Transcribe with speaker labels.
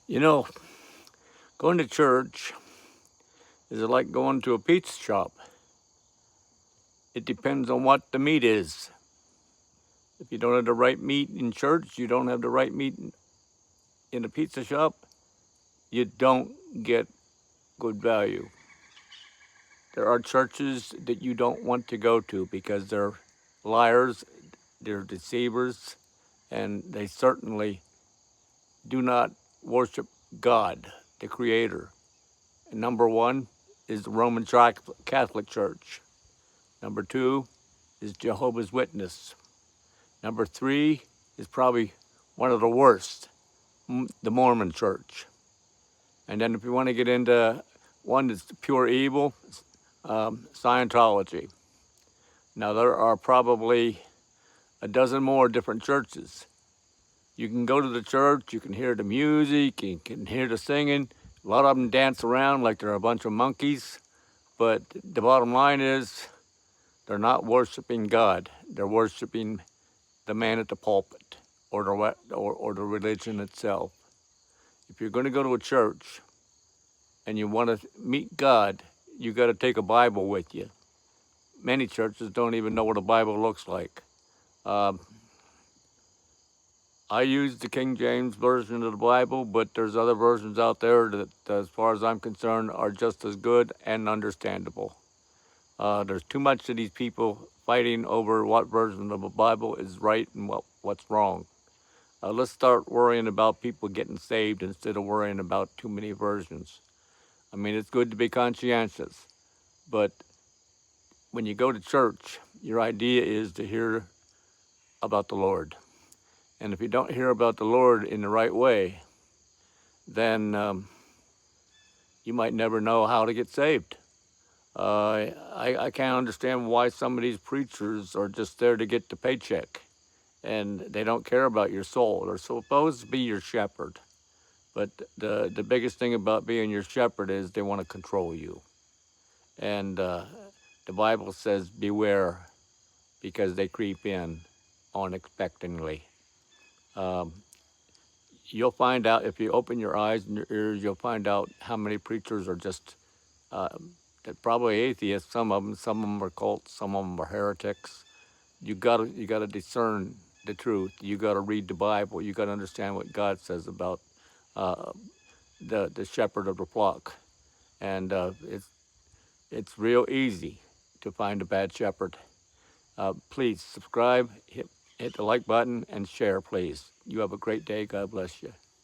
Speaker 1: You know, going to church is like going to a pizza shop. It depends on what the meat is. If you don't have the right meat in church, you don't have the right meat in a pizza shop, you don't get good value. There are churches that you don't want to go to because they're liars, they're deceivers, and they certainly do not worship God, the Creator. And number one is the Roman Catholic Church. Number two is Jehovah's Witness. Number three is probably one of the worst, the Mormon Church. And then if you want to get into one that's pure evil, Scientology. Now there are probably a dozen more different churches. You can go to the church, you can hear the music, you can hear the singing. A lot of them dance around like they're a bunch of monkeys. But the bottom line is they're not worshiping God. They're worshiping the man at the pulpit or the religion itself. If you're going to go to a church and you want to meet God, you got to take a Bible with you. Many churches don't even know what a Bible looks like. I use the King James Version of the Bible, but there's other versions out there that, as far as I'm concerned, are just as good and understandable. There's too much of these people fighting over what version of the Bible is right and what's wrong. Let's start worrying about people getting saved instead of worrying about too many versions. I mean, it's good to be conscientious, but when you go to church, your idea is to hear about the Lord. And if you don't hear about the Lord in the right way, then you might never know how to get saved. I can't understand why some of these preachers are just there to get the paycheck and they don't care about your soul. They're supposed to be your shepherd. But the biggest thing about being your shepherd is they want to control you. And the Bible says, beware, because they creep in unexpectedly. You'll find out, if you open your eyes and your ears, you'll find out how many preachers are just they're probably atheists. Some of them are cults, some of them are heretics. You gotta discern the truth. You gotta read the Bible. You gotta understand what God says about uh, the shepherd of the flock. And it's real easy to find a bad shepherd. Please subscribe, hit the like button, and share, please. You have a great day. God bless you.